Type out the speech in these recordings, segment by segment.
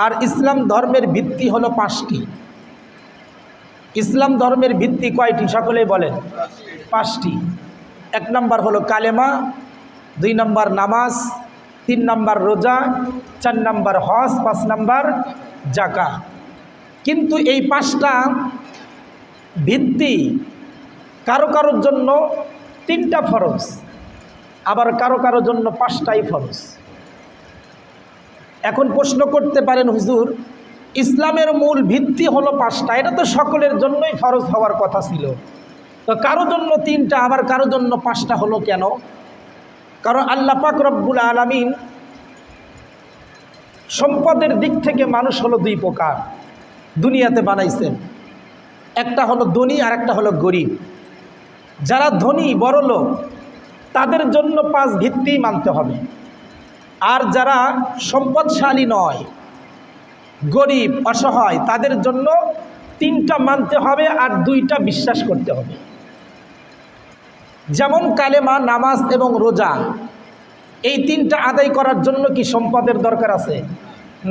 আর ইসলাম ধর্মের ভিত্তি হলো 5টি। ইসলাম ধর্মের ভিত্তি কয়টি সকলেই বলেন? 5টি। 1 নম্বর হলো কালেমা, 2 নম্বর নামাজ, 3 নম্বর রোজা, 4 নম্বর হজ, 5 নম্বর যাকাত। কিন্তু এই 5টা ভিত্তি কারো কারোর জন্য 3টা ফরজ, আবার কারো কারোর জন্য 5টাই ফরজ। এখন প্রশ্ন করতে পারেন, হুজুর ইসলামের মূল ভিত্তি হলো 5টা, এটা তো সকলের জন্যই ফরজ হওয়ার কথা ছিল, তো কারো জন্য 3টা আবার কারো জন্য 5টা হলো কেন? কারণ আল্লাহ পাক রব্বুল আলামিন সম্পদের দিক থেকে মানুষ হলো 2 প্রকার দুনিয়াতে বানাইছেন। একটা হলো ধনী আর একটা হলো গরিব। যারা ধনী বড় লোক তাদের জন্য 5 ভিত্তি মানতে হবে, আর যারা সম্পদশালী নয়, গরিব অসহায়, তাদের জন্য 3টা মানতে হবে আর 2টা বিশ্বাস করতে হবে। যেমন কালেমা, নামাজ এবং রোজা, এই 3টা আদায় করার জন্য কি সম্পদের দরকার আছে?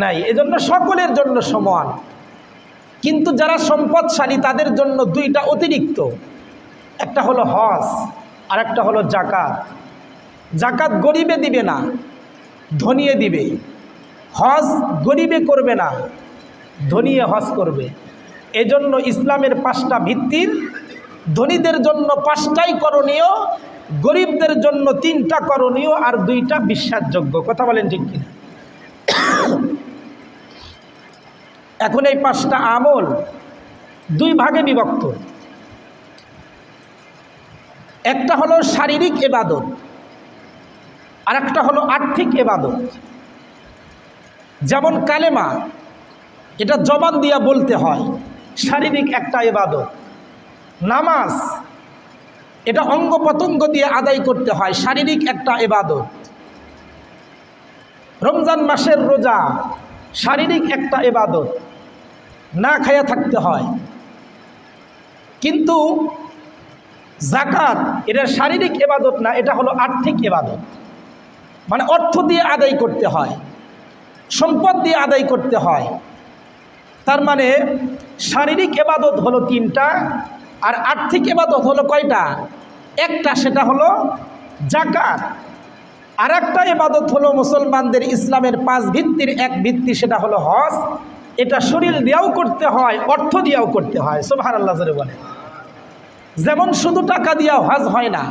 নাই, এজন্য সকলের জন্য সমান। কিন্তু যারা সম্পদশালী তাদের জন্য 2টা অতিরিক্ত, একটা হলো হজ আর একটা হলো যাকাত। যাকাত গরিবে দিবে না, ধনীয়ে দিবে। হজ গরিবে করবে না, ধনীয়ে হজ করবে। এজন্য ইসলামের 5টা ভিত্তির ধনীদের জন্য 5টাই করণীয়, গরিবদের জন্য 3টা করণীয় আর 2টা বিশ্বাসযোগ্য। কথা বলেন ঠিক কিনা? এখন এই 5টা আমল 2 ভাগে বিভক্ত। একটা হলো শারীরিক ইবাদত আর একটা হলো আর্থিক ইবাদত। যেমন কালেমা, এটা জবান দিয়া বলতে হয়, শারীরিক একটা ইবাদত। নামাজ, এটা অঙ্গ প্রত্যঙ্গ দিয়ে আদায় করতে হয়, শারীরিক একটা ইবাদত। রমজান মাসের রোজা শারীরিক একটা ইবাদত, না খায়া থাকতে হয়। কিন্তু যাকাত এটা শারীরিক ইবাদত না, এটা হলো আর্থিক ইবাদত, মানে অর্থ দিয়ে আদায় করতে হয়, সম্পদ দিয়ে আদায় করতে হয়। তার মানে শারীরিক ইবাদত হলো 3টা আর আর্থিক ইবাদত হলো কয়টা? একটা, সেটা হলো যাকাত। আর একটা ইবাদত হলো মুসলমানদের ইসলামের 5 ভিত্তির এক ভিত্তি, সেটা হলো হজ। এটা শরীর দিয়েও করতে হয়, অর্থ দিয়েও করতে হয়। সুবহানাল্লাহ জোরে বলে। যেমন শুধু টাকা দিয়েও হজ হয় না,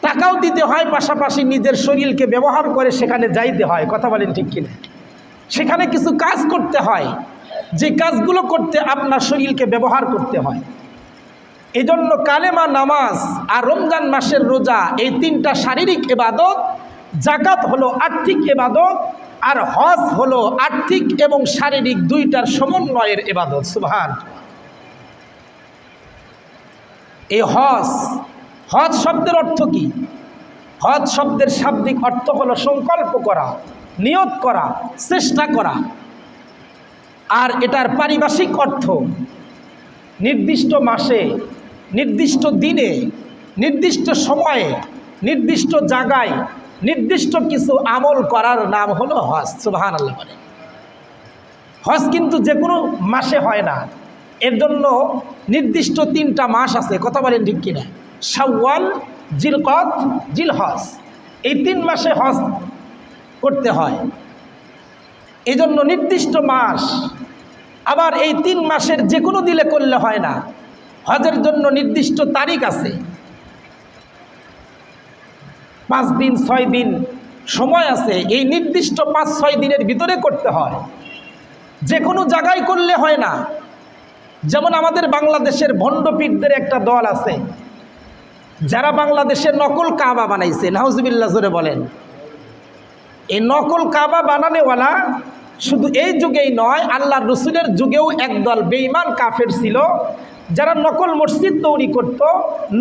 টাকাও দিতে হয়, পাশাপাশি নিজের শরীরকে ব্যবহার করে সেখানে যাইতে হয়। কথা বলেন ঠিক কিনা? সেখানে কিছু কাজ করতে হয়, যে কাজগুলো করতে আপনার শরীরকে ব্যবহার করতে হয়। এজন্য কালেমা, নামাজ আর রমজান মাসের রোজা, এই 3টা শারীরিক ইবাদত, যাকাত হলো আর্থিক ইবাদত, আর হজ হলো আর্থিক এবং শারীরিক 2টার সমন্বয়ের ইবাদত। সুবহান। এই হজ শব্দের অর্থ কি? হজ শব্দের শাব্দিক অর্থ হলো সংকল্প করা, নিয়ত করা, চেষ্টা করা। আর এটার পারিভাষিক অর্থ নির্দিষ্ট মাসে, নির্দিষ্ট দিনে, নির্দিষ্ট সময়ে, নির্দিষ্ট জায়গায় নির্দিষ্ট কিছু আমল করার নাম হলো হজ। সুবহানাল্লাহ বলে। হজ কিন্তু যে কোনো মাসে হয় না, এর জন্য নির্দিষ্ট 3টা মাস আছে। কথা বলেন ঠিক কিনা? শাওয়াল, জিলকদ, জিলহজ, এই 3 মাসে হজ করতে হয়। এই জন্য নির্দিষ্ট মাস। আবার এই 3 মাসের যে কোনো দিলে করলে হয় না, হজের জন্য নির্দিষ্ট তারিখ আছে। 5 দিন 6 দিন সময় আছে, এই নির্দিষ্ট 5-6 দিনের ভিতরে করতে হয়। যে কোনো জায়গায় করলে হয় না। যেমন আমাদের বাংলাদেশের ভণ্ডপীরদের একটা দল আছে, যারা বাংলাদেশের নকল কাবা বানাইছে। নাউজুবিল্লাহ জোরে বলেন। এই নকল কাবা বানানেওয়ালা শুধু এই যুগেই নয়, আল্লাহর রসুলের যুগেও একদল বেঈমান কাফের ছিল, যারা নকল মসজিদ তৈরি করত,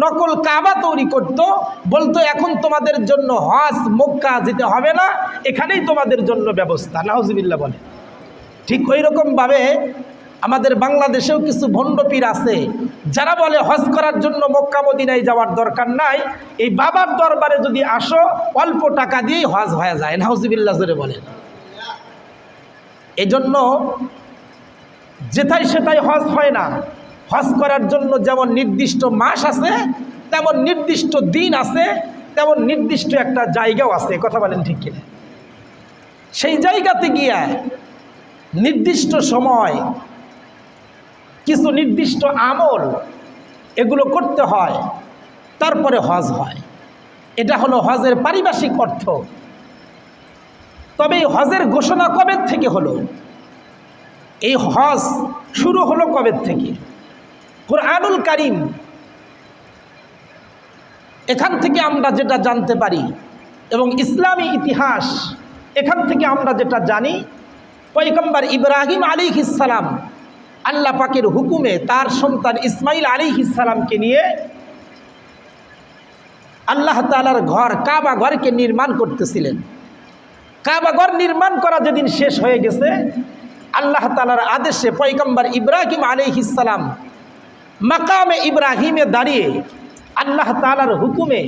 নকল কাবা তৈরি করত, বলতো এখন তোমাদের জন্য হজ মক্কা যেতে হবে না, এখানেই তোমাদের জন্য ব্যবস্থা। নাউজুবিল্লাহ বলে। ঠিক ওই রকমভাবে আমাদের বাংলাদেশেও কিছু ভণ্ডপীর আছে, যারা বলে হজ করার জন্য মক্কা মদিনায় যাওয়ার দরকার নাই, এই বাবার দরবারে যদি আসো অল্প টাকা দিয়েই হজ হয়ে যায়। নাউজুবিল্লাহ জোরে বলেন। এজন্য যেথায় সেটাই হজ হয় না। হজ করার জন্য যেমন নির্দিষ্ট মাস আছে, তেমন নির্দিষ্ট দিন আছে, তেমন নির্দিষ্ট একটা জায়গাও আছে। কথা বলেন ঠিক কিনা? সেই জায়গাতে গিয়ে নির্দিষ্ট সময় কিছু নির্দিষ্ট আমল এগুলো করতে হয়, তারপরে হজ হয়। এটা হলো হজের পারিভাষিক অর্থ। তবে এই হজের ঘোষণা কবে থেকে হলো? এই হজ শুরু হলো কবে থেকে? কুরআনুল কারীম, এখান থেকে আমরা যেটা জানতে পারি, এবং ইসলামী ইতিহাস, এখান থেকে আমরা যেটা জানি, পয়গম্বর ইব্রাহিম আলাইহিস সালাম আল্লাহ পাকের হুকুমে তার সন্তান ইসমাইল আলাইহিস সালামকে নিয়ে আল্লাহ তাআলার ঘর কাবা ঘরকে নির্মাণ করতেছিলেন। কাবা ঘর নির্মাণ করা যেদিন শেষ হয়ে গেছে, আল্লাহ তাআলার আদেশে পয়গম্বর ইব্রাহিম আলাইহিস সালাম মাকামে ইব্রাহিমে দাঁড়িয়ে আল্লাহ তাআলার হুকুমে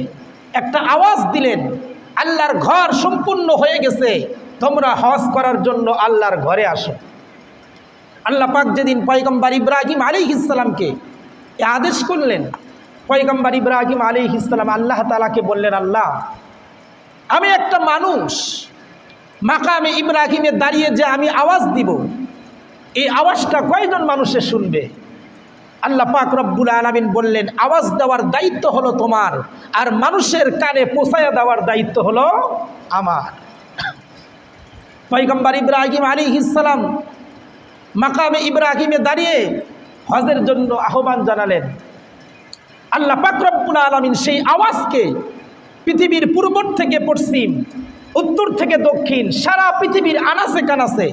একটা আওয়াজ দিলেন, আল্লাহর ঘর সম্পূর্ণ হয়ে গেছে, তোমরা হজ করার জন্য আল্লাহর ঘরে আসো। আল্লাহ পাক যেদিন পয়গম্বর ইব্রাহিম আলাইহিস সালামকে আদেশ করলেন, পয়গম্বর ইব্রাহিম আলাইহিস সালাম আল্লাহ তাআলাকে বললেন, আল্লাহ, আমি একটা মানুষ, মাকামে ইব্রাহিমে দাঁড়িয়ে যে আমি আওয়াজ দিব, এই আওয়াজটা কয়জন মানুষে শুনবে? আল্লাহ পাক রব্বুল আলামিন বললেন, আওয়াজ দেওয়ার দায়িত্ব হলো তোমার, আর মানুষের কানে পৌঁছায়া দেওয়ার দায়িত্ব হলো আমার। পয়গম্বর ইব্রাহিম আলাইহিস সালাম মাকামে ইব্রাহিমে দাঁড়িয়ে হজের জন্য আহ্বান জানালেন। আল্লাহ পাক রব্বুল আলামিন সেই আওয়াজকে পৃথিবীর পূর্ব থেকে পশ্চিম, উত্তর থেকে দক্ষিণ, সারা পৃথিবীর আনাচে কানাচে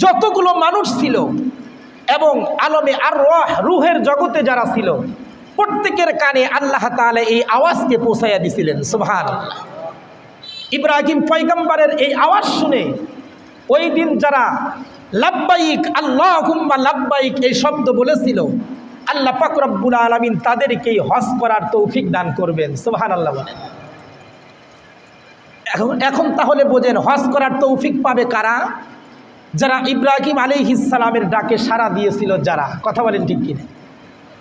যতগুলো মানুষ ছিল এবং আলমে আর রুহের জগতে যারা ছিল, প্রত্যেকের কানে আল্লাহ তাআলা এই আওয়াজকে পৌঁছাইয়া দিছিলেন। সুবহানাল্লাহ। ইব্রাহিম পয়গম্বরের এই আওয়াজ শুনে ওই দিন যারা লাব্বাইক আল্লাহুম্মা লাব্বাইক এই শব্দ বলেছিল, আল্লাহ পাক রব্বুল আলামিন তাদেরকেই হজ করার তৌফিক দান করবেন। সুবহানাল্লাহ বলেন। এখন তাহলে বোঝেন হজ করার তৌফিক পাবে কারা? যারা ইব্রাহিম আলাইহিস সালামের ডাকে সাড়া দিয়েছিল যারা। কথা বলেন ঠিক কিনা?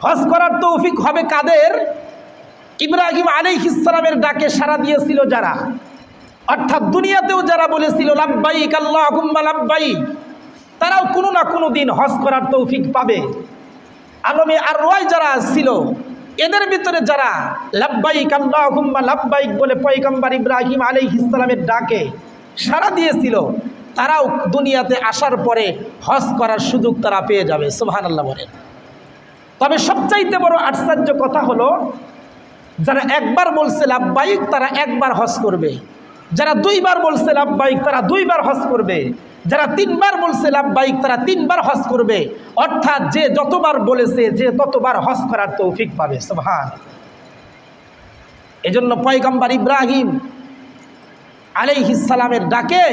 হজ করার তৌফিক হবে কাদের? ইব্রাহিম আলাইহিস সালামের ডাকে সাড়া দিয়েছিল যারা, অর্থাৎ দুনিয়াতেও যারা বলেছিল লাব্বাইক আল্লাহুম্মা লাব্বাইক, তারাও কোনো না কোনো দিন হজ করার তৌফিক পাবে। আলমে আর রয় যারা ছিল, এদের ভিতরে যারা লাব্বাইক আল্লাহুম্মা লাব্বাইক বলে পয়গম্বর ইব্রাহিম আলাইহিস সালামের ডাকে সাড়া দিয়েছিল, তারাও দুনিয়াতে আসার পরে হজ করার সুযোগ তারা পেয়ে যাবে। সুবহানাল্লাহ বলেন। তবে সবচাইতে বড় আশ্চর্য কথা হলো, যারা একবার বলছে লাব্বাইক তারা একবার হজ করবে, যারা দুইবার বলছে লাব্বাইক তারা দুইবার হজ করবে, যারা তিনবার বলছে লাব্বাইক তারা তিনবার হজ করবে। অর্থাৎ যে যতবার বলেছে যে ততবার হজ করার তৌফিক পাবে। সুবহানাল্লাহ। এজন্য পয়গম্বর ইব্রাহিম আলাইহিস সালামের ডাকে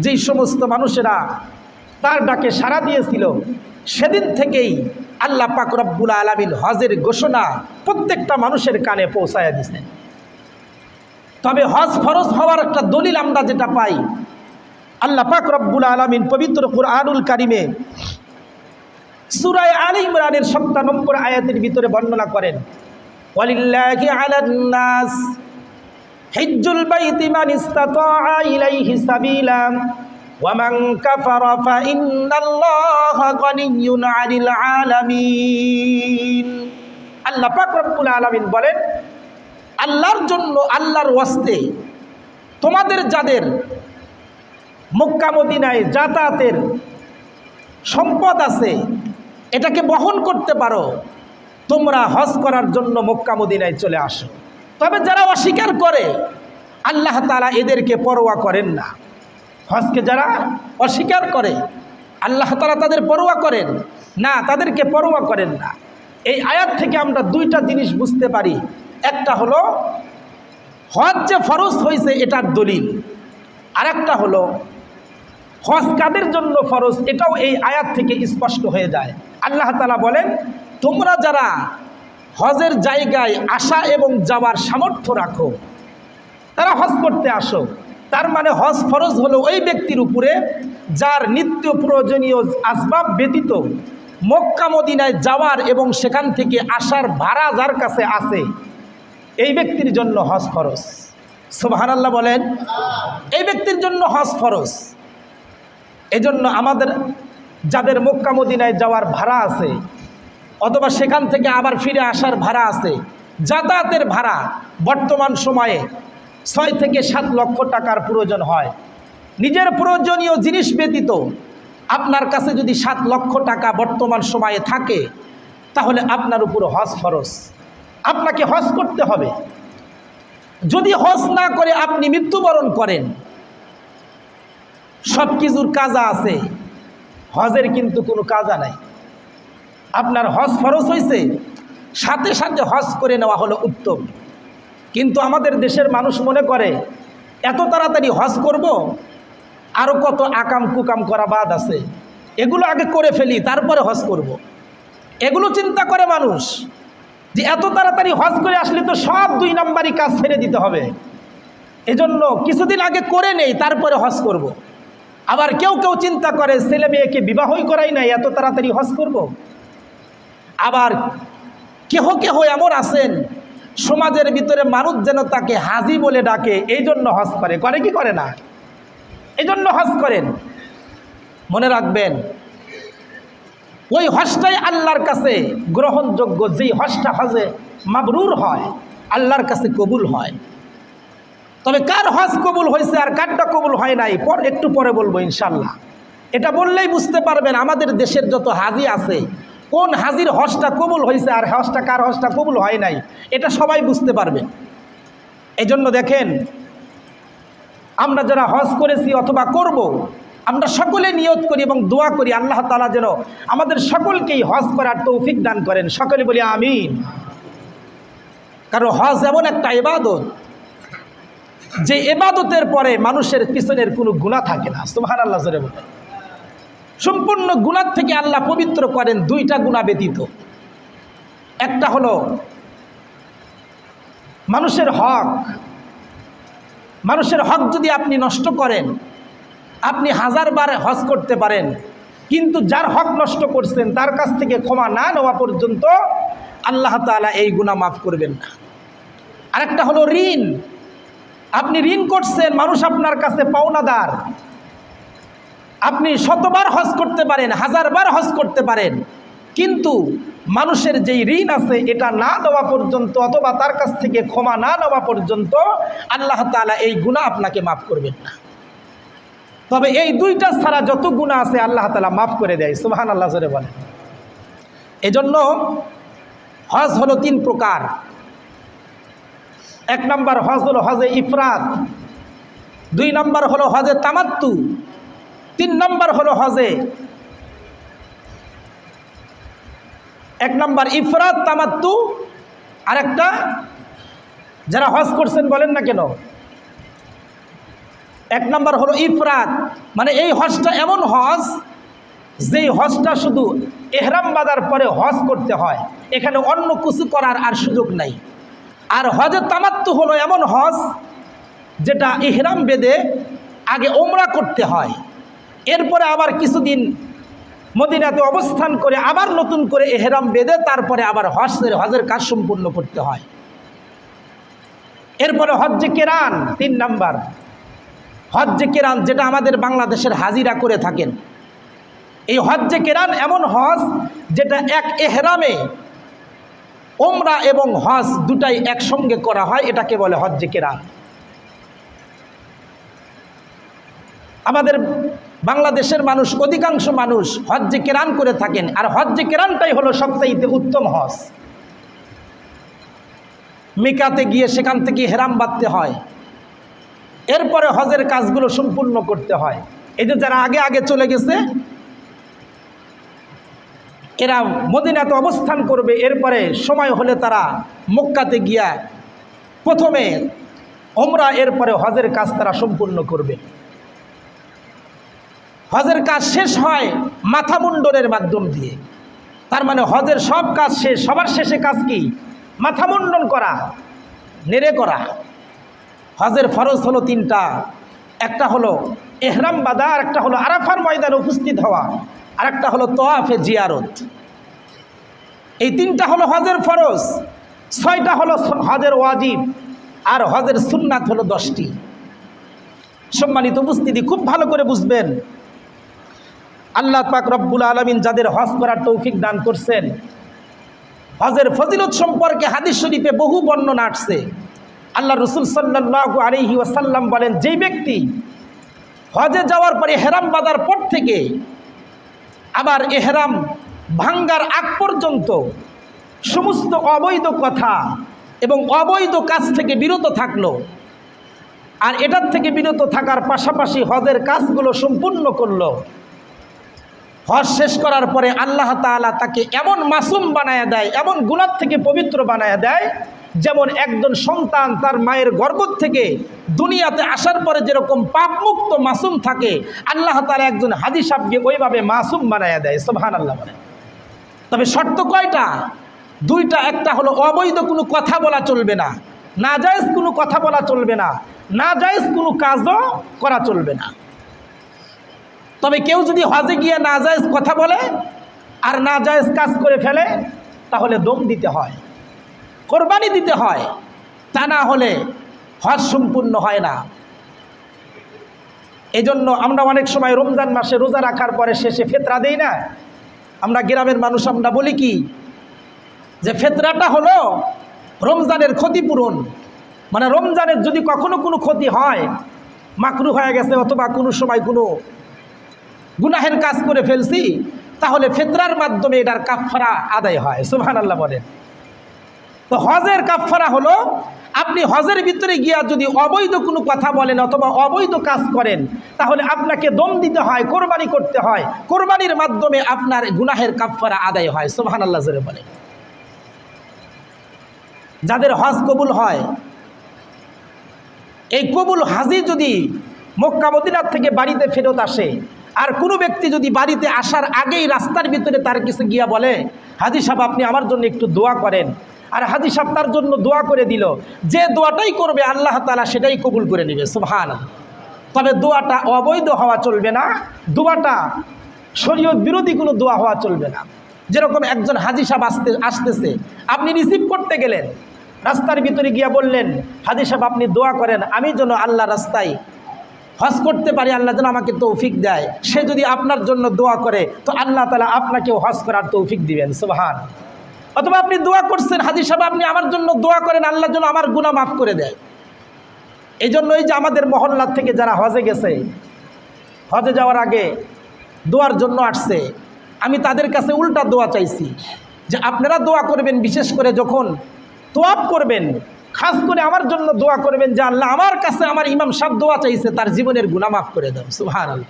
যেই সমস্ত মানুষেরা তার ডাকে সাড়া দিয়েছিল, সেদিন থেকেই আল্লাহ পাক রব্বুল আলামিন হজের ঘোষণা প্রত্যেকটা মানুষের কানে পৌঁছায়া দিয়েছেন। তবে হজ ফরজ হওয়ার একটা দলিল আমরা যেটা পাই, আল্লাহ পাক রব্বুল আলামিন পবিত্র কুরআনুল কারীমে সূরা আলে ইমরানের ৭ নম্বর আয়াতের ভিতরে বর্ণনা করেন, ওয়ালিল্লাহি আলান নাস হিজ্জুল বাইতি মান ইসতাতা ইলাইহি সাবিলা ওয়া মান কাফারা ফা ইন্নাল্লাহা গানিয়্যুন আনিল আলামিন। আল্লাহ পাক রব্বুল আলামিন বলেন, আল্লাহর জন্য, আল্লাহর ওয়াস্তে তোমাদের যাদের মক্কা মদিনায় যাতায়াতের সম্পদ আছে, এটাকে বহন করতে পারো, তোমরা হজ করার জন্য মক্কা মদিনায় চলে আসো। তবে যারা অস্বীকার করে, আল্লাহ তাআলা এদেরকে পরোয়া করেন না। হজকে যারা অস্বীকার করে, আল্লাহ তাআলা তাদের পরোয়া করেন না, তাদেরকে পরোয়া করেন না। এই আয়াত থেকে আমরা দুইটা জিনিস বুঝতে পারি। একটা হলো হজ যে ফরজ হয়েছে এটার দলিল, আর একটা হলো হজ কাদের জন্য ফরজ, এটাও এই আয়াত থেকে স্পষ্ট হয়ে যায়। আল্লাহ তাআলা বলেন, তোমরা যারা হজের জায়গায় আসা এবং যাওয়ার সামর্থ্য রাখো, তারা হজ করতে আসো। তার মানে হজ ফরজ হলো ওই ব্যক্তির উপরে যার নিত্য প্রয়োজনীয় আসবাব ব্যতীত মক্কা মদিনায় যাওয়ার এবং সেখান থেকে আসার ভাড়া যার কাছে আছে, এই ব্যক্তির জন্য হজ ফরজ। সুবহানাল্লাহ বলেন। এই ব্যক্তির জন্য হজ ফরজ। এজন্য আমাদের যাদের মক্কা মদিনায় যাওয়ার ভাড়া আছে অথবা সেখান থেকে আবার ফিরে আসার ভাড়া আছে, যাতায়াতের ভাড়া বর্তমান সময়ে 6 থেকে 7 লক্ষ টাকার প্রয়োজন হয়। নিজের প্রয়োজনীয় জিনিস ব্যতীত আপনার কাছে যদি 7 লক্ষ টাকা বর্তমান সময়ে থাকে, তাহলে আপনার উপর হজ ফরজ। আপনাকে হজ করতে হবে। যদি হজ না করে আপনি মৃত্যুবরণ করেন, সব কিছুর কাজা আছে, হজের কিন্তু কোনো কাজা নাই। আপনার হজ ফরজ হয়েছে, সাথে সাথে হজ করে নেওয়া হলো উত্তম। কিন্তু আমাদের দেশের মানুষ মনে করে এত তাড়াতাড়ি হজ করব, আরও কত আকাম কুকাম করা বাদ আছে, এগুলো আগে করে ফেলি তারপরে হজ করব। এগুলো চিন্তা করে মানুষ যে এত তাড়াতাড়ি হজ করে আসলে তো সব 2 নাম্বারই কাজ ছেড়ে দিতে হবে, এজন্য কিছুদিন আগে করে নেই তারপরে হজ করব। আবার কেউ কেউ চিন্তা করে ছেলে মেয়েকে বিবাহই করাই নাই, এত তাড়াতাড়ি হজ করব। আবার কেহ কেহ এমন আছেন সমাজের ভিতরে মানুষ যেন তাকে হাজি বলে ডাকে, এই জন্য হজ করে। করে কি করে না? এই জন্য হজ করেন। মনে রাখবেন, ওই হজটাই আল্লাহর কাছে গ্রহণযোগ্য। যেই হজটা হজে মাবরুর হয়, আল্লাহর কাছে কবুল হয়। তবে কার হজ কবুল হয়েছে আর কারটা কবুল হয় নাই একটু পরে বলবো ইনশাল্লাহ। এটা বললেই বুঝতে পারবেন আমাদের দেশের যত হাজি আছে, কোন হাজির হজটা কবুল হয়েছে আর হজটা কার হজটা কবুল হয় নাই, এটা সবাই বুঝতে পারবেন। এই জন্য দেখেন, আমরা যারা হজ করেছি অথবা করব, আমরা সকলে নিয়ত করি এবং দোয়া করি আল্লাহ তাআলা যেন আমাদের সকলকেই হজ করার তৌফিক দান করেন। সকলে বলি আমিন। কারণ হজ এমন একটা ইবাদত, যে ইবাদতের পরে মানুষের পিছনের কোনো গুনাহ থাকে না। সুবহানাল্লাহ জোরে বলেন। সম্পূর্ণ গুনাহ থেকে আল্লাহ পবিত্র করেন 2টা গুনাহ ব্যতীত। একটা হলো মানুষের হক। মানুষের হক যদি আপনি নষ্ট করেন, আপনি 1000 বার হজ করতে পারেন, কিন্তু যার হক নষ্ট করছেন তার কাছ থেকে ক্ষমা না নেওয়া পর্যন্ত আল্লাহ তাআলা এই গুনাহ মাফ করবেন না। আরেকটা হলো ঋণ। আপনি ঋণ করছেন, মানুষ আপনার কাছে পাওনাদার। আপনি 100 বার হজ করতে পারেন, 1000 বার হজ করতে পারেন, কিন্তু মানুষের যেই ঋণ আছে এটা না দেওয়া পর্যন্ত অথবা তার কাছ থেকে ক্ষমা না নেওয়া পর্যন্ত আল্লাহ তাআলা এই গুনাহ আপনাকে মাফ করবেন না। তবে এই 2টা ছাড়া যত গুনাহ আছে আল্লাহ তাআলা মাফ করে দেয়। সুবহানাল্লাহ জোরে বলেন। এজন্য হজ হলো 3 প্রকার। 1 নম্বর হজ হলো হজে ইফরাদ, 2 নম্বর হলো হজে তামাত্তু, 3 নম্বর হলো হজে 1 নম্বর ইফরাদ, তামাত্তু, আরেকটা যারা হজ করছেন বলেন না কেন। 1 নম্বর হলো ইফরাদ, মানে এই হজটা এমন হজ যেই হজটা শুধু ইহরাম বাঁধার পরে হজ করতে হয়, এখানে অন্য কিছু করার আর সুযোগ নাই। আর হজে তামাত্তু হলো এমন হজ যেটা ইহরাম বেঁধে আগে ওমরা করতে হয়, এরপরে আবার কিছুদিন মদিনাতে অবস্থান করে আবার নতুন করে ইহরাম বেঁধে তারপরে আবার হজের কাজ সম্পূর্ণ করতে হয়। এরপরে হজ্জে কেরান 3 নাম্বার। হজ্জে কেরান যেটা আমাদের বাংলাদেশের হাজিরা করে থাকেন, এই হজ্জে কেরান এমন হজ যেটা এক ইহরামে ওমরা এবং হজ দুটাই একসঙ্গে করা হয়, এটাকে বলে হজ্জে কেরান। আমাদের বাংলাদেশের মানুষ, অধিকাংশ মানুষ হজ্জে কেরান করে থাকেন, আর হজ্জে কেরানটাই হলো সবচাইতে উত্তম হজ। মিকাতে গিয়ে সেখান থেকে ইহরাম বাঁধতে হয়, এরপরে হজের কাজগুলো সম্পূর্ণ করতে হয়। এই যে যারা আগে আগে চলে গেছে, এরা মদিনাতে অবস্থান করবে, এরপরে সময় হলে তারা মক্কাতে গিয়া প্রথমে ওমরা, এরপরে হজের কাজ তারা সম্পূর্ণ করবে। হজের কাজ শেষ হয় মাথা মুন্ডনের মাধ্যম দিয়ে। তার মানে হজের সব কাজ শেষ, সবার শেষে কাজ কি? মাথা মুন্ডন করা, নেড়ে করা। হজের ফরজ হলো 3টা। একটা হলো এহরাম বাঁধা, আর একটা হলো আরাফার ময়দানে উপস্থিত হওয়া, আর একটা হলো তোয়াফে জিয়ারত। এই তিনটা হলো হজের ফরজ, 6টা হলো হজের ওয়াজিব, আর হজের সুন্নাত হলো 10টি। সম্মানিত উপস্থিতি, খুব ভালো করে বুঝবেন, আল্লাহ পাক রব্বুল আলামিন যাদের হজ করার তৌফিক দান করছেন, হজের ফজিলত সম্পর্কে হাদিস শরীফে বহু বর্ণনা আসছে। আল্লাহ রসুল সাল্লাল্লাহু আলাইহি ওয়াসাল্লাম বলেন, যেই ব্যক্তি হজে যাওয়ার পরে এহরাম বাঁধার পর থেকে আবার এহরাম ভাঙ্গার আগ পর্যন্ত সমস্ত অবৈধ কথা এবং অবৈধ কাজ থেকে বিরত থাকলো, আর এটার থেকে বিরত থাকার পাশাপাশি হজের কাজগুলো সম্পূর্ণ করলো, হজ শেষ করার পরে আল্লাহ তাআলা তাকে এমন মাসুম বানায়া দেয়, এমন গুনাহ থেকে পবিত্র বানায়া দেয়, যেমন একজন সন্তান তার মায়ের গর্ভ থেকে দুনিয়াতে আসার পরে যেরকম পাপমুক্ত মাসুম থাকে, আল্লাহ তাআলা একজন হাজী সাহেবকে ওইভাবে মাসুম বানায়া দেয়। সুবহানাল্লাহ বলে। তবে শর্ত কয়টা? 2টা। একটা হলো অবৈধ কোনো কথা বলা চলবে না, নাজায়েজ কোনো কথা বলা চলবে না, নাজায়েজ কোনো কাজও করা চলবে না। তবে কেউ যদি হজে গিয়ে নাজায়েজ কথা বলে আর নাজায়েজ কাজ করে ফেলে, তাহলে দম দিতে হয়, কোরবানি দিতে হয়, তা না হলে হজ সম্পূর্ণ হয় না। এজন্য আমরা অনেক সময় রমজান মাসে রোজা রাখার পরে শেষে ফিতরা দেই না। আমরা গ্রামের মানুষ আমরা বলি কি, যে ফিতরাটা হলো রমজানের ক্ষতিপূরণ। মানে রমজানের যদি কখনো কোনো ক্ষতি হয়, মাকরু হয়ে গেছে অথবা কোনো সময় কোনো গুনাহের কাজ করে ফেলছি, তাহলে ফিতরার মাধ্যমে এটার কাফফারা আদায় হয়। সুবহানাল্লাহ বলেন। তো হজের কাফফারা হলো, আপনি হজের ভিতরে গিয়া যদি অবৈধ কোনো কথা বলেন অথবা অবৈধ কাজ করেন, তাহলে আপনাকে দম দিতে হয়, কোরবানি করতে হয়, কোরবানির মাধ্যমে আপনার গুনাহের কাফফারা আদায় হয়। সুবহানাল্লাহ জোরে বলেন। যাদের হজ কবুল হয়, এই কবুল হাজি যদি মক্কা মদিনার থেকে বাড়িতে ফেরত আসে, আর কোনো ব্যক্তি যদি বাড়িতে আসার আগেই রাস্তার ভিতরে তার কিছু গিয়া বলে, হাজি সাহেব আপনি আমার জন্য একটু দোয়া করেন, আর হাজি সাহেব তার জন্য দোয়া করে দিল, যে দোয়াটাই করবে আল্লাহ তাআলা সেটাই কবুল করে নেবে। সুবহানাল্লাহ। তবে দোয়াটা অবৈধ হওয়া চলবে না, দোয়াটা শরীয়ত বিরোধী কোনো দোয়া হওয়া চলবে না। যেরকম একজন হাজি সাহেব আসতেছে, আপনি রিসিভ করতে গেলেন, রাস্তার ভিতরে গিয়া বললেন, হাজি সাহেব আপনি দোয়া করেন আমি যেন আল্লাহ রাস্তায় হজ করতে পারি, আল্লাহ যেন আমাকে তৌফিক দেয়। সে যদি আপনার জন্য দোয়া করে, তো আল্লাহ তাআলা আপনাকেও হজ করার তৌফিক দিবেন। সুবহানাল্লাহ। অথবা আপনি দোয়া করছেন, হাজী সাহেব আপনি আমার জন্য দোয়া করেন আল্লাহ যেন আমার গুনাহ মাফ করে দেয়। এই জন্যই যে আমাদের মহল্লার থেকে যারা হজে গেছে, হজে যাওয়ার আগে দোয়ার জন্য আসছে, আমি তাদের কাছে উল্টা দোয়া চাইছি, যে আপনারা দোয়া করবেন, বিশেষ করে যখন তোয়াফ করবেন, খাস করে আমার জন্য দোয়া করবেন যে আল্লাহ আমার কাছে আমার ইমাম সাহেব দোয়া চাইছে, তার জীবনের গুনাহ মাফ করে দাও। সুবহানাল্লাহ।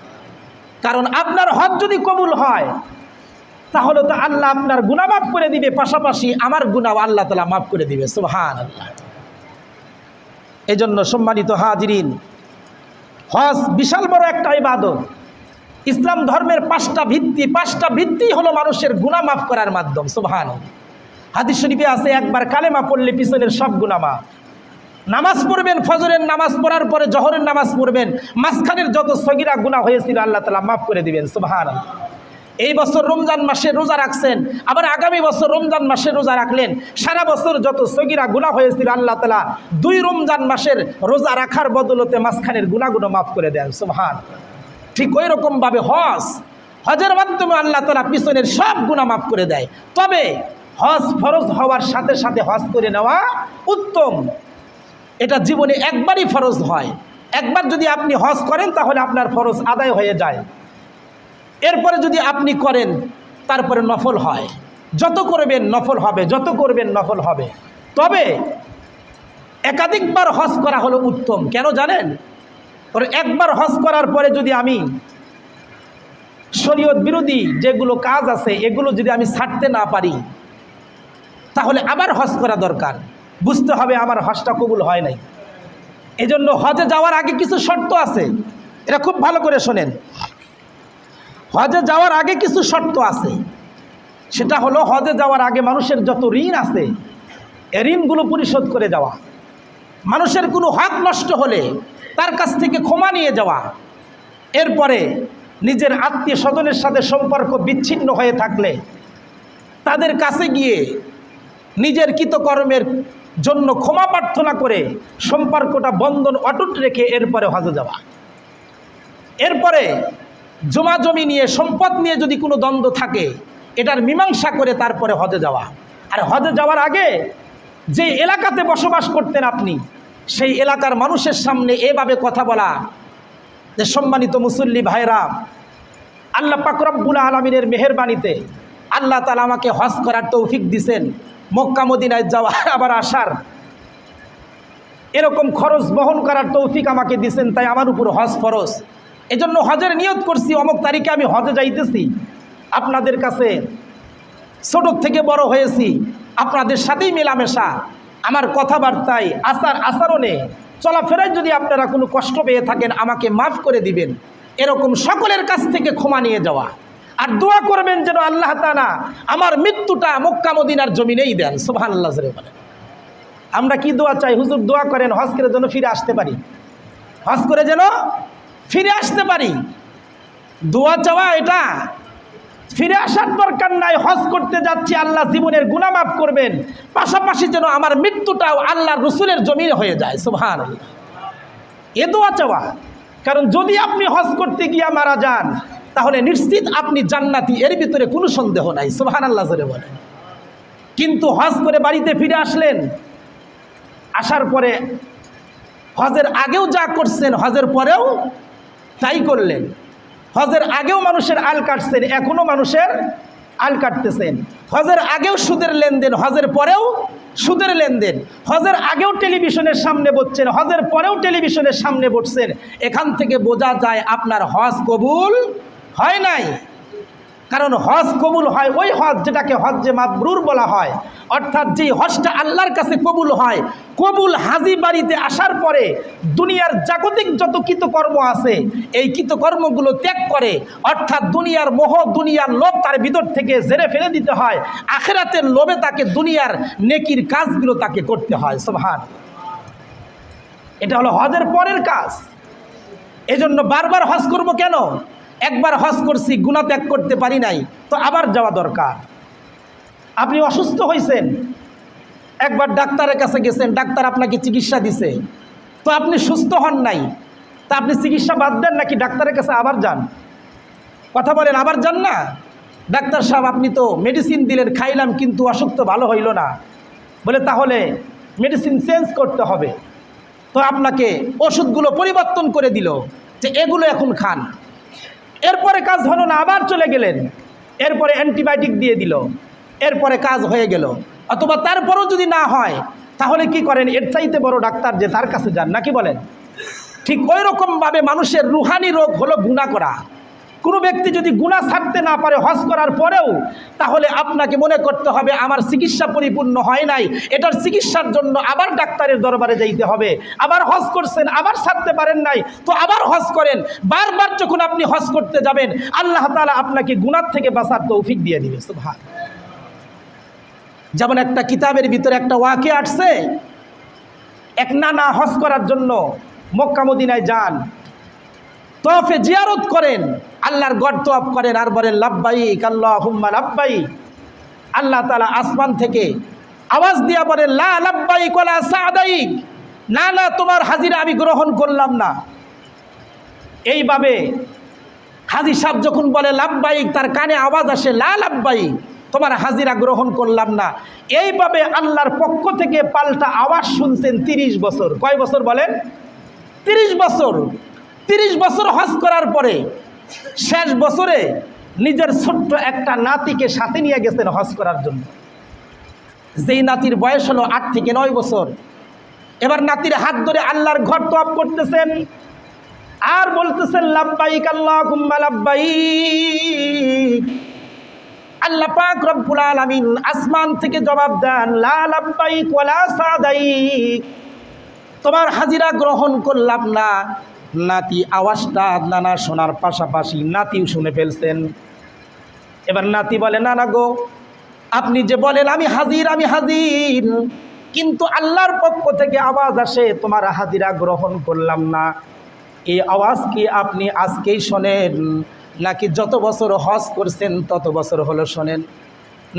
কারণ আপনার হজ যদি কবুল হয়, তাহলে তো আল্লাহ আপনার গুনাহ মাফ করে দিবে, পাশাপাশি আমার গুনাহ আল্লাহ তাআলা মাফ করে দিবে। সুবহানাল্লাহ। এই জন্য সম্মানিত হাজিরিন, হজ বিশাল বড় একটা ইবাদত। ইসলাম ধর্মের 5টা ভিত্তি হলো মানুষের গুনাহ মাফ করার মাধ্যম। সুবহানাল্লাহ। হাদিস শরীফে আছে, একবার কালেমা পড়লে পিছনের সব গুনাহ মাফ। নামাজ পড়বেন, ফজরের নামাজ পড়ার পরে জোহরের নামাজ পড়বেন, মাঝখানের যত সগীরা গুনাহ হয়েছিল আল্লাহ তাআলা মাফ করে দিবেন। সুবহানাল্লাহ। এই বছর রমজান মাসে রোজা রাখছেন, আবার আগামী বছর রমজান মাসে রোজা রাখলেন, সারা বছর যত সগীরা গুনাহ হয়েছিল আল্লাহ তাআলা 2 রমজান মাসের রোজা রাখার বদলতে মাঝখানের গুনাহগুলো মাফ করে দেন। সুবহানাল্লাহ। ঠিক ওই রকমভাবে হজের মাধ্যমে আল্লাহ তাআলা পিছনের সব গুনাহ মাফ করে দেয়। তবে হজ ফরজ হওয়ার সাথে সাথে হজ করে নেওয়া উত্তম। এটা জীবনে একবারই ফরজ হয়। একবার যদি আপনি হজ করেন তাহলে আপনার ফরজ আদায় হয়ে যায়। এরপরে যদি আপনি করেন তারপরে নফল হয়, যত করবেন নফল হবে, যত করবেন নফল হবে। তবে একাধিকবার হজ করা হলো উত্তম। কেন জানেন? একবার হজ করার পরে যদি আমি শরীয়ত বিরোধী যেগুলো কাজ আছে এগুলো যদি আমি ছাড়তে না পারি, তাহলে আবার হজ করা দরকার। বুঝতে হবে আমার হজটা কবুল হয় নাই। এজন্য হজে যাওয়ার আগে কিছু শর্ত আছে, এটা খুব ভালো করে শোনেন। হজে যাওয়ার আগে কিছু শর্ত আছে, সেটা হলো হজে যাওয়ার আগে মানুষের যত ঋণ আছে এই ঋণগুলো পরিশোধ করে যাওয়া। মানুষের কোনো হক নষ্ট হলে তার কাছ থেকে ক্ষমা নিয়ে যাওয়া। এরপরে নিজের আত্মীয় স্বজনের সাথে সম্পর্ক বিচ্ছিন্ন হয়ে থাকলে তাদের কাছে গিয়ে নিজের কৃতকর্মের জন্য ক্ষমা প্রার্থনা করে সম্পর্কটা বন্ধন অটুট রেখে এরপরে হজে যাওয়া। এরপরে জমি নিয়ে সম্পদ নিয়ে যদি কোনো দ্বন্দ্ব থাকে এটার মীমাংসা করে তারপরে হজে যাওয়া। আর হজে যাওয়ার আগে যে এলাকাতে বসবাস করতেন আপনি, সেই এলাকার মানুষের সামনে এভাবে কথা বলা যে, সম্মানিত মুসল্লি ভাইরা, আল্লাহ পাক রব্বুল আলামিনের মেহেরবানিতে আল্লাহ তাআলা আমাকে হজ করার তৌফিক দিছেন, মক্কা মদিনায় যাওয়ার আবার আসার এরকম খরচ বহন করার তৌফিক আমাকে দিছেন, তাই আমার উপর হজ ফরজ। এজন্য হজের নিয়ত করছি, অমুক তারিখে আমি হজে যাইতেছি। আপনাদের কাছে ছোট থেকে বড় হয়েছি, আপনাদের সাথেই মেলামেশা, আমার কথাবার্তায় আচরণে চলাফেরায় যদি আপনারা কোনো কষ্ট পেয়ে থাকেন আমাকে মাফ করে দিবেন, এরকম সকলের কাছ থেকে ক্ষমা নিয়ে যাওয়া। আর দোয়া করবেন যেন আল্লাহ তাআলা আমার মৃত্যুটা মক্কা মদিনার জমিনেই দেন। সুবহানাল্লাহ জোরে বলেন। আমরা কি দোয়া চাই? হুজুর দোয়া করেন হজ করে যেন ফিরে আসতে পারি, হজ করে যেন ফিরে আসতে পারি। দোয়া চাওয়া এটা, ফিরে আসার দরকার নাই। হজ করতে যাচ্ছি, আল্লাহ জীবনের গুনাহ মাফ করবেন, পাশাপাশি যেন আমার মৃত্যুটাও আল্লাহর রসুলের জমিনে হয়ে যায়। সুবহানাল্লাহ, এ দোয়া চাওয়া। কারণ যদি আপনি হজ করতে গিয়ে মারা যান তাহলে নিশ্চিত আপনি জান্নাতি, এর ভিতরে কোনো সন্দেহ নাই। সুবহানাল্লাহ জোরে বলেন। কিন্তু হজ করে বাড়িতে ফিরে আসলেন, আসার পরে হজের আগেও যা করছেন হজের পরেও তাই করলেন। হজের আগেও মানুষের আল কাটছেন, এখনও মানুষের আল কাটতেছেন। হজের আগেও সুদের লেনদেন, হজের পরেও সুদের লেনদেন। হজের আগেও টেলিভিশনের সামনে বসছেন, হজের পরেও টেলিভিশনের সামনে বসছেন। এখান থেকে বোঝা যায় আপনার হজ কবুল হয় নাই। কারণ হজ কবুল হয় ওই হজ যেটাকে হজ্জে মাবরুর বলা হয়, অর্থাৎ যেই হজটা আল্লাহর কাছে কবুল হয়। কবুল হাজি বাড়িতে আসার পরে দুনিয়ার জাগতিক যত কৃতকর্ম আছে এই কৃতকর্মগুলো ত্যাগ করে, অর্থাৎ দুনিয়ার মোহ, দুনিয়ার লোভ তার ভিতর থেকে ঝেড়ে ফেলে দিতে হয়। আখিরাতের লোভে তাকে দুনিয়ার নেকির কাজগুলো তাকে করতে হয়। সুবহান, এটা হলো হজের পরের কাজ। এজন্য বারবার হজ করব কেন? একবার হজ করছি, গুনাহ ত্যাগ করতে পারি নাই, তো আবার যাওয়া দরকার। আপনি অসুস্থ হয়েছেন, একবার ডাক্তারের কাছে গেছেন, ডাক্তার আপনাকে চিকিৎসা দিছে, তো আপনি সুস্থ হন নাই, তা আপনি চিকিৎসা বাদ দেন নাকি ডাক্তারের কাছে আবার যান? কথা বলেন, আবার যান না? ডাক্তার সাহেব আপনি তো মেডিসিন দিলেন, খাইলাম, কিন্তু অসুখ তো ভালো হইল না। বলে তাহলে মেডিসিন চেঞ্জ করতে হবে। তো আপনাকে ওষুধগুলো পরিবর্তন করে দিল যে এগুলো এখন খান। এরপরে কাজ হলো না, আবার চলে গেলেন, এরপরে অ্যান্টিবায়োটিক দিয়ে দিল, এরপরে কাজ হয়ে গেল। অথবা তারপরও যদি না হয় তাহলে কি করেন? এর চাইতে বড় ডাক্তার যে, তার কাছে যান, নাকি বলেন? ঠিক ওই রকমভাবে মানুষের রুহানি রোগ হলো গুনাহ করা। কোনো ব্যক্তি যদি গুনাহ ছাড়তে না পারে হজ করার পরেও, তাহলে আপনাকে মনে করতে হবে আমার চিকিৎসা পরিপূর্ণ হয় নাই, এটার চিকিৎসার জন্য আবার ডাক্তারের দরবারে যাইতে হবে। আবার হজ করছেন, আবার ছাড়তে পারেন নাই, তো আবার হজ করেন। বারবার যখন আপনি হজ করতে যাবেন আল্লাহ তাআলা আপনাকে গুনাহ থেকে বাঁচার তৌফিক দিয়ে দিবে। সুবহান। যেমন একটা কিতাবের ভিতরে একটা ওয়াকিয়া আসছে, এক নানা হজ করার জন্য মক্কা মদিনায় যান, তওয়াফে জিয়ারত করেন, আল্লাহর গড় তওয়াফ করেন আর বলেন লাব্বাইক আল্লাহুম্মা লাব্বাইক। আল্লাহ তাআলা আসমান থেকে আওয়াজ দিয়া বলেন লা লাব্বাইক ওয়ালা সাদাইক, না না তোমার হাজিরা আমি গ্রহণ করলাম না। এইভাবে হাজি সাহেব যখন বলে লাব্বাইক, তার কানে আওয়াজ আসে লা লাব্বাইক, তোমার হাজিরা গ্রহণ করলাম না। এইভাবে আল্লাহর পক্ষ থেকে পাল্টা আওয়াজ শুনছেন 30 বছর। কয় বছর বলেন? 30 বছর। 30 বছর হজ করার পরে শেষ বছরে নিজের ছোট্ট একটা নাতিকে সাথে নিয়ে গেছেন হজ করার জন্য। যেই নাতির বয়স হলো 8 থেকে 9 বছর। এবার নাতির হাত ধরে আল্লাহর ঘর তওয়াফ করতেছেন আর বলতেছেন লাব্বাইক আল্লাহুম্মা লাব্বাইক। আল্লাহ পাক রব্বুল আলামিন আসমান থেকে জবাব দেন লা লাব্বাইক ওয়ালা সাদাইক, তোমার হাজিরা গ্রহণ করলাম না। নাতি আওয়াজটা নানা শোনার পাশাপাশি নাতিও শুনে ফেলছেন। এবার নাতি বলে, না না গো, আপনি যে বলেন আমি হাজির, কিন্তু আল্লাহর পক্ষ থেকে আওয়াজ আসে তোমার হাজিরা গ্রহণ করলাম না। এই আওয়াজ কি আপনি আজকেই শোনেন নাকি যত বছর হজ করছেন তত বছর হলো শোনেন?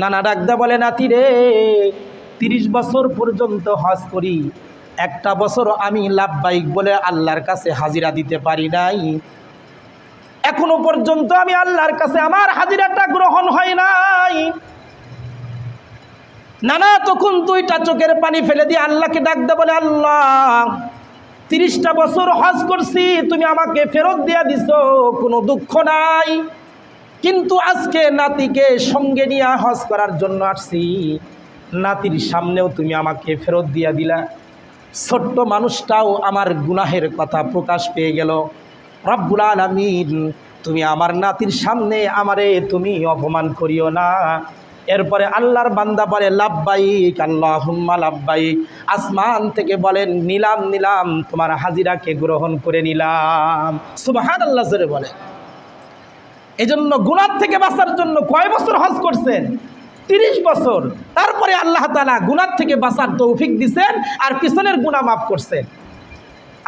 নানা ডাকদা বলে, নাতি রে, 30 বছর পর্যন্ত হজ করি, একটা বছর আমি লাভবাহিক বলে আল্লাহর কাছে হাজিরা দিতে পারি নাই। এখনো পর্যন্ত আমি আল্লাহর কাছে আমার হাজিরাটা গ্রহণ হয় নাই। নানা তখন 2টা চোখের পানি ফেলে দিয়ে আল্লাহকে ডাকদা বলে, আল্লাহ, 30টা বছর হজ করছি, তুমি আমাকে ফেরত দিয়ে দিছো, কোনো দুঃখ নাই। কিন্তু আজকে নাতিকে সঙ্গে নিয়ে হজ করার জন্য আসছি, নাতির সামনেও তুমি আমাকে ফেরত দিয়ে দিলা। ছোট্ট মানুষটাও আমার গুনাহের কথা প্রকাশ পেয়ে গেল। রব্বুল আলামিন, তুমি আমার নাতির সামনে আমারে তুমি অপমান করিও না। এরপরে আল্লাহর বান্দা বলে, লাব্বাইক আল্লাহুম্মা লাব্বাইক। আসমান থেকে বলেন, নিলাম নিলাম, তোমার হাজিরাকে গ্রহণ করে নিলাম। সুবহানাল্লাহ জোরে বলে। এজন্য গুনাহ থেকে বাঁচার জন্য কয় বছর হজ করছেন? 30 বছর। তারপরে আল্লাহ তাআলা গুনাহ থেকে বাঁচার তৌফিক দিয়েছেন আর পিছনের গুনাহ মাফ করছেন।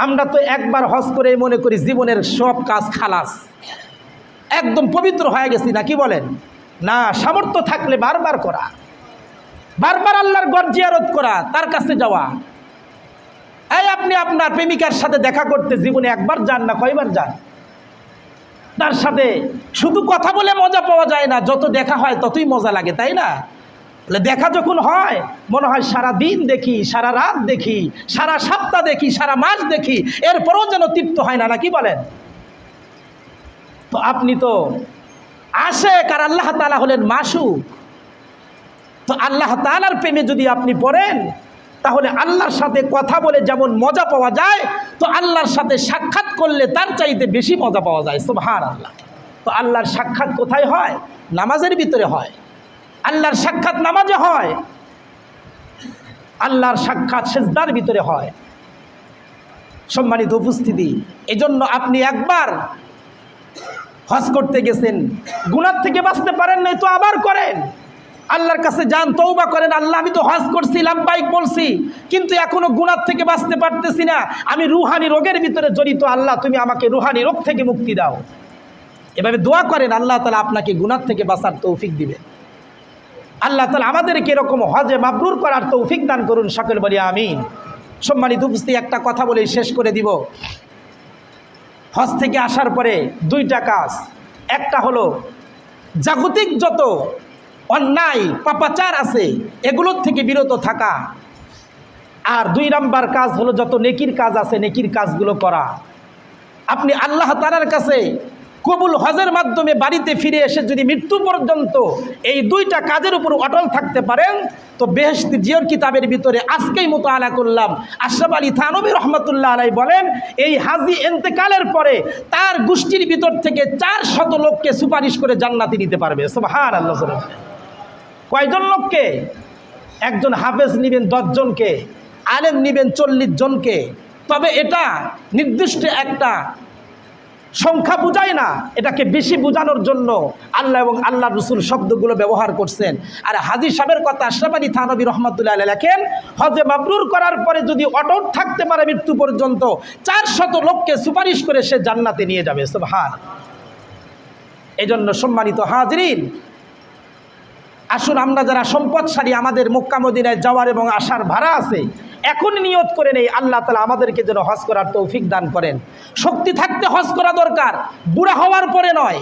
আমরা তো একবার হজ করে মনে করি জীবনের সব কাজ খালাস, একদম পবিত্র হয়ে গেছি, না কি বলেন? না, সামর্থ্য থাকলে বারবার করা, বারবার আল্লাহর ঘর জিয়ারত করা, তার কাছে যাওয়া। এই আপনি আপনার প্রেমিকার সাথে দেখা করতে জীবনে একবার যান না কয়বার যান? তার সাথে শুধু কথা বলে মজা পাওয়া যায় না, যত দেখা হয় ততই মজা লাগে, তাই না? দেখা যখন হয় মনে হয় সারা দিন দেখি, সারা রাত দেখি, সারা সপ্তাহ দেখি, সারা মাস দেখি, এরপরও যেন তৃপ্ত হয় না, নাকি বলেন? তো আপনি তো আশেক আর আল্লাহ তাআলা হলেন মাসুক। তো আল্লাহ তাআলার প্রেমে যদি আপনি পড়েন, তাহলে আল্লাহর সাথে কথা বলে যেমন মজা পাওয়া যায়, তো আল্লাহর সাথে সাক্ষাৎ করলে তার চাইতে বেশি মজা পাওয়া যায়। সুবহানাল্লাহ। তো আল্লাহর সাক্ষাৎ কোথায় হয়? নামাজের ভিতরে হয়। আল্লাহর সাক্ষাৎ নামাজে হয়, আল্লাহর সাক্ষাৎ সিজদার ভিতরে হয়। সম্মানিত উপস্থিতি, এজন্য আপনি একবার হজ করতে গেছেন, গুনাহ থেকে বাঁচতে পারেন নাই, তো আবার করেন, আল্লাহর কাছে যান, তওবা করেন। আল্লাহ, আমি তো হজ করছি, লাব্বাইক বলছি, কিন্তু এখনো গুনাহ থেকে বাঁচতে পারতেছি না, আমি রুহানি রোগের ভিতরে জড়িত, আল্লাহ তুমি আমাকে রুহানি রোগ থেকে মুক্তি দাও। এভাবে দোয়া করেন, আল্লাহ তাআলা আপনাকে গুনাহ থেকে বাঁচার তৌফিক দিবেন। আল্লাহ তাআলা আমাদেরকে এরকম হজে মাবরুর করার তৌফিক দান করুন, সকল বলি আমিন। সম্মানিত উপস্থিতি, একটা কথা বলে শেষ করে দিব। হজ থেকে আসার পরে 2টা কাজ। একটা হলো জাগতিক যত অন্যায় পাপাচার আছে এগুলোর থেকে বিরত থাকা, আর 2 নাম্বার কাজ হলো যত নেকির কাজ আছে নেকির কাজগুলো করা। আপনি আল্লাহ তাআলার কাছে কবুল হজের মাধ্যমে বাড়িতে ফিরে এসে যদি মৃত্যু পর্যন্ত এই 2টা কাজের উপর অটল থাকতে পারেন, তো বেহেশতি জিয়র কিতাবের ভিতরে আজকেই মুতাআলা করলাম, আশরাফ আলী থানভী রহমতুল্লাহ আলাইহি বলেন, এই হাজী ইন্তেকালের পরে তার গোষ্ঠীর ভিতর থেকে 400 লোককে সুপারিশ করে জান্নাতে নিতে পারবে। সুবহানাল্লাহ। কয়জন লোককে? একজন হাফেজ নেবেন 10 জনকে, আলেম নেবেন 40 জনকে। তবে এটা নির্দিষ্ট একটা সংখ্যা বুঝায় না, এটাকে বেশি বোঝানোর জন্য আল্লাহ এবং আল্লাহ রসুল শব্দগুলো ব্যবহার করছেন। আর হাজী সাহেবের কথা আশরাফ আলী থানভী রহমতুল্লাহ আলাইহি লেখেন, হজে মাবরুর করার পরে যদি অটুট থাকতে পারে মৃত্যু পর্যন্ত, 400 লোককে সুপারিশ করে সে জান্নাতে নিয়ে যাবে। সুবহান। এই জন্য সম্মানিত হাজরিন, আসুন আমরা যারা সম্পদশালী, আমাদের মক্কা মদিনায় যাওয়ার এবং আসার ভাড়া আছে, এখন নিয়ত করে নেই আল্লাহ তাআলা আমাদেরকে যেন হজ করার তৌফিক দান করেন। শক্তি থাকতে হজ করা দরকার, বুড়া হওয়ার পরে নয়।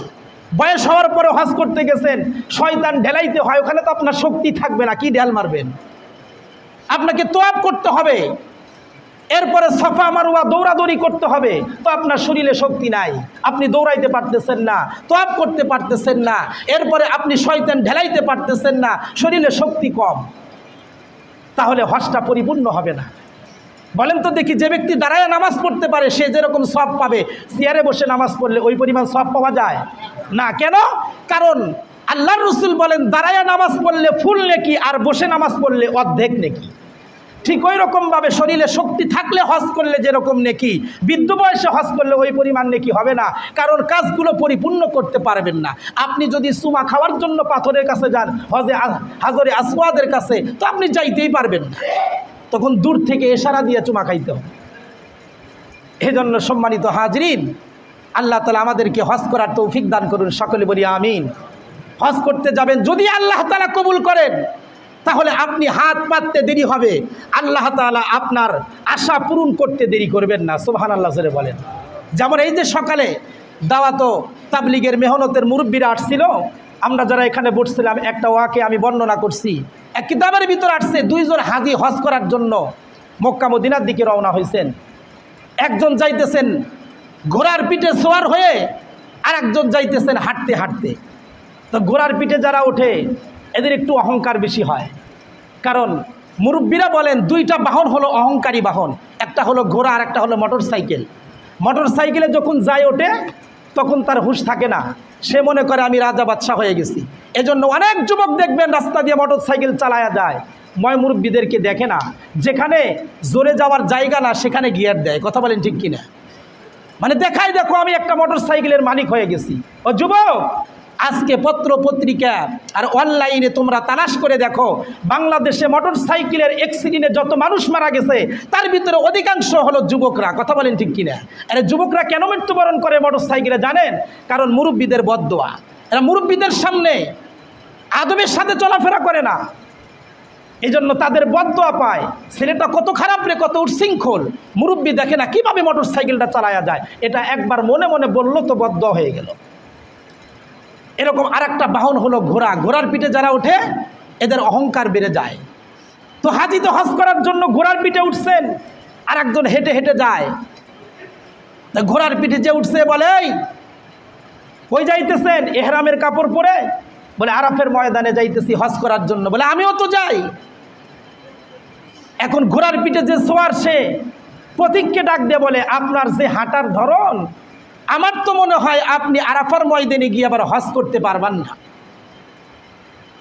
বয়স হওয়ার পরে হজ করতে গেছেন, শয়তান ঢেলাইতে হয়, ওখানে তো আপনার শক্তি থাকবে না, কি ঢেল মারবেন? আপনাকে তোয়াব করতে হবে, এরপরে সাফা মারওয়া দৌড়াদৌড়ি করতে হবে, তো আপনার শরীরে শক্তি নাই, আপনি দৌড়াইতে পারতেছেন না, তোয়াব করতে পারতেছেন না, এরপরে আপনি শয়তান ঢেলাইতে পারতেছেন না, শরীরে শক্তি কম, তাহলে হজটা পরিপূর্ণ হবে না। বলেন তো দেখি, যে ব্যক্তি দাঁড়ায় নামাজ পড়তে পারে সে যেরকম সওয়াব পাবে, চেয়ারে বসে নামাজ পড়লে ওই পরিমাণ সওয়াব পাওয়া যায় না। কেন? কারণ আল্লাহর রাসূল বলেন, দাঁড়ায় নামাজ পড়লে ফুল নেকি, আর বসে নামাজ পড়লে অর্ধেক নেকি। ঠিক ওই রকমভাবে শরীরে শক্তি থাকলে হজ করলে যেরকম নেকি, বৃদ্ধ বয়সে হজ করলে ওই পরিমাণ নেকি হবে না, কারণ কাজগুলো পরিপূর্ণ করতে পারবেন না। আপনি যদি সুমা খাওয়ার জন্য পাথরের কাছে যান, হাজরে আসওয়াদের কাছে, তো আপনি যাইতেই পারবেন না। তখন দূর থেকে ইশারা দিয়ে চুমা খাইতে হবে। এজন্য সম্মানিত হাজরিন, আল্লাহ তাআলা আমাদেরকে হজ করার তৌফিক দান করুন, সকলে বলি আমিন। হজ করতে যাবেন, যদি আল্লাহ তাআলা কবুল করেন তাহলে আপনি হাত পাততে দেরি হবে, আল্লাহ তাআলা আপনার আশা পূরণ করতে দেরি করবেন না। সুবহানাল্লাহ জোরে বলেন। যেমন এই যে সকালে দাওয়াত তাবলিগের মেহনতের মুরব্বীরা আসছিল, আমরা যারা এখানে বসছিলাম, একটা ওয়াকে আমি বর্ণনা করছি। এক কিতাবের ভিতর আসছে, দুইজন হাজি হজ করার জন্য মক্কা মদিনার দিকে রওনা হয়েছেন। একজন যাইতেছেন ঘোড়ার পিঠে সওয়ার হয়ে, আর একজন যাইতেছেন হাঁটতে হাঁটতে। তো ঘোড়ার পিঠে যারা ওঠে এদের একটু অহংকার বেশি হয়, কারণ মুরব্বীরা বলেন দুইটা বাহন হলো অহংকারী বাহন, একটা হলো ঘোড়া আর একটা হলো মোটর সাইকেল। মোটর সাইকেলে যখন যায় ওঠে তখন তার হুঁশ থাকে না, সে মনে করে আমি রাজা বাদশাহ হয়ে গেছি। এজন্য অনেক যুবক দেখবেন রাস্তা দিয়ে মোটর সাইকেল চালায়া যায়, ময় মুরব্বীদেরকে দেখে না, যেখানে জোরে যাওয়ার জায়গা না সেখানে গিয়ার দেয়। কথা বলেন ঠিক কিনা? মানে দেখাই দেখো আমি একটা মোটর সাইকেলের মালিক হয়ে গেছি। ও যুবক, আজকে পত্র পত্রিকা আর অনলাইনে তোমরা তালাশ করে দেখো, বাংলাদেশে মোটর সাইকেলের অ্যাক্সিডেন্টে যত মানুষ মারা গেছে তার ভিতরে অধিকাংশ হলো যুবকরা। কথা বলেন ঠিক কিনা? আরে যুবকরা কেন মৃত্যুবরণ করে মোটর সাইকেলে জানেন? কারণ মুরব্বীদের বদদোয়া। এরা মুরব্বীদের সামনে আদবের সাথে চলাফেরা করে না, এই জন্য তাদের বদদোয়া পায়। ছেলেটা কত খারাপ রে, কত উচ্ছৃঙ্খল, মুরব্বী দেখে না কিভাবে মোটর সাইকেলটা চালায়া যায়, এটা একবার মনে মনে বললো তো বদদোয়া হয়ে গেল। এরকম আর একটা বাহন হলো ঘোড়া। ঘোড়ার পিঠে যারা ওঠে এদের অহংকার বেড়ে যায়। তো হাজি তো হজ করার জন্য ঘোড়ার পিঠে উঠছেন, আর একজন হেঁটে হেঁটে যায়। ঘোড়ার পিঠে যে উঠছে বলে, এই কই যাইতেছেন? এহরামের কাপড় পরে। বলে আরাফের ময়দানে যাইতেছি হজ করার জন্য। বলে আমিও তো যাই। এখন ঘোড়ার পিঠে যে সোয়ার, সে পথিককে ডাক দিয়ে বলে, আপনার যে হাঁটার ধরন, আমার তো মনে হয় আপনি আরাফার ময়দানে গিয়ে আবার হজ করতে পারবেন না।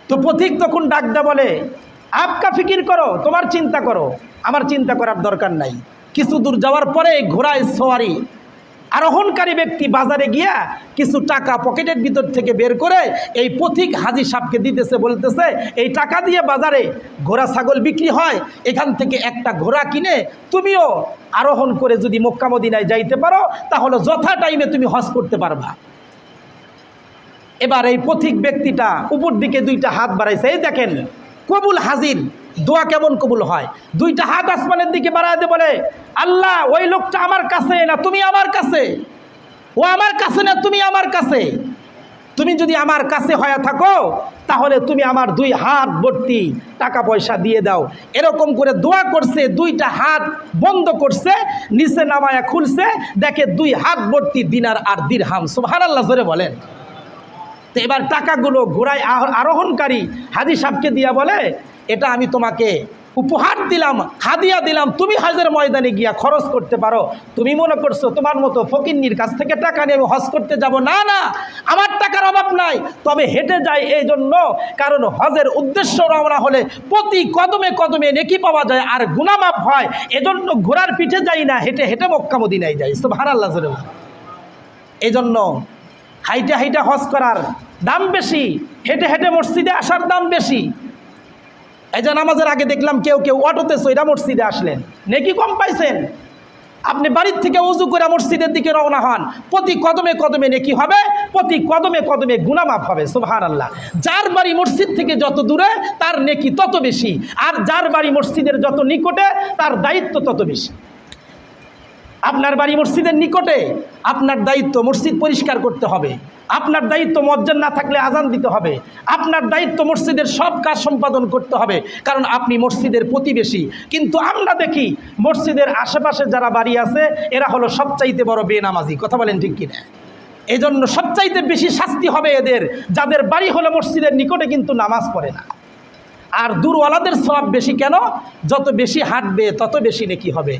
তো পথিক তখন ডাক দিয়ে বলে, আপকা ফিকির করো, তোমার চিন্তা করো, আমার চিন্তা করার দরকার নাই। কিছু দূর যাওয়ার পরে ঘোড়ায় সোয়ারি আরোহণকারী ব্যক্তি বাজারে গিয়া কিছু টাকা পকেটের ভিতর থেকে বের করে এই পথিক হাজি সাহেবকে দিতেছে, বলতেছে এই টাকা দিয়ে বাজারে ঘোড়া ছাগল বিক্রি হয়, এখান থেকে একটা ঘোড়া কিনে তুমিও আরোহণ করে যদি মক্কা মদিনায় যাইতে পারো তাহলে যথা টাইমে তুমি হজ করতে পারবা। এবার এই পথিক ব্যক্তিটা উপর দিকে দুইটা হাত বাড়াইছে। এই দেখেন কবুল হাজির দোয়া কেমন কবুল হয়। দুইটা হাত আসমানের দিকে বাড়াইতে বলে, আল্লাহ ওই লোকটা আমার কাছে না তুমি আমার কাছে, ও আমার কাছে না তুমি আমার কাছে। তুমি যদি আমার কাছে হয়ে থাকো তাহলে তুমি আমার দুই হাত ভর্তি টাকা পয়সা দিয়ে দাও। এরকম করে দোয়া করছে, দুইটা হাত বন্ধ করছে, নিচে নামায়া খুলছে, দেখে দুই হাত ভর্তি দিনার আর দিরহাম। সুবহানাল্লাহ জোরে বলেন। তো এবার টাকাগুলো ঘোড়ায় আরোহণকারী হাজি সাহেবকে দিয়া বলে, এটা আমি তোমাকে উপহার দিলাম, হাদিয়া দিলাম, তুমি হজের ময়দানে গিয়া খরচ করতে পারো। তুমি মনে করছো তোমার মতো ফকিন্নির কাছ থেকে টাকা নিয়ে হজ করতে যাব? না না, আমার টাকার অভাব নাই, তবে হেঁটে যাই এই জন্য, কারণ হজের উদ্দেশ্য রওনা হলে প্রতি কদমে কদমে নেকি পাওয়া যায় আর গুনাহ মাফ হয়। এজন্য ঘোড়ার পিঠে যাই না, হেঁটে হেঁটে মক্কা মদিনায় যাই। সুবহানাল্লাহ। এই জন্য হাইটে হাইটে হজ করার দাম বেশি, হেঁটে হেঁটে মসজিদে আসার দাম বেশি। এই যে নামাজের আগে দেখলাম কেউ কেউ অটোতে সইরা মসজিদে আসলেন, নেকি কম পাইছেন। আপনি বাড়ির থেকে উজু করে মসজিদের দিকে রওনা হন, প্রতি কদমে কদমে নেকি হবে, প্রতি কদমে কদমে গুনাহ মাফ হবে। সুবহানাল্লাহ। যার বাড়ি মসজিদ থেকে যত দূরে তার নেকি তত বেশি, আর যার বাড়ি মসজিদের যত নিকটে তার দায়িত্ব তত বেশি। আপনার বাড়ি মসজিদের নিকটে, আপনার দায়িত্ব মসজিদ পরিষ্কার করতে হবে, আপনার দায়িত্ব মসজিদ না থাকলে আজান দিতে হবে, আপনার দায়িত্ব মসজিদের সব কাজ সম্পাদন করতে হবে, কারণ আপনি মসজিদের প্রতিবেশী। কিন্তু আমরা দেখি মসজিদের আশেপাশে যারা বাড়ি আছে এরা হলো সবচাইতে বড় বেনামাজি। কথা বলেন ঠিক কিনা? এই জন্য সবচাইতে বেশি শাস্তি হবে এদের, যাদের বাড়ি হলো মসজিদের নিকটে কিন্তু নামাজ পড়ে না। আর দূরওয়ালাদের সওয়াব বেশি কেন? যত বেশি হাঁটবে তত বেশি নেকি হবে।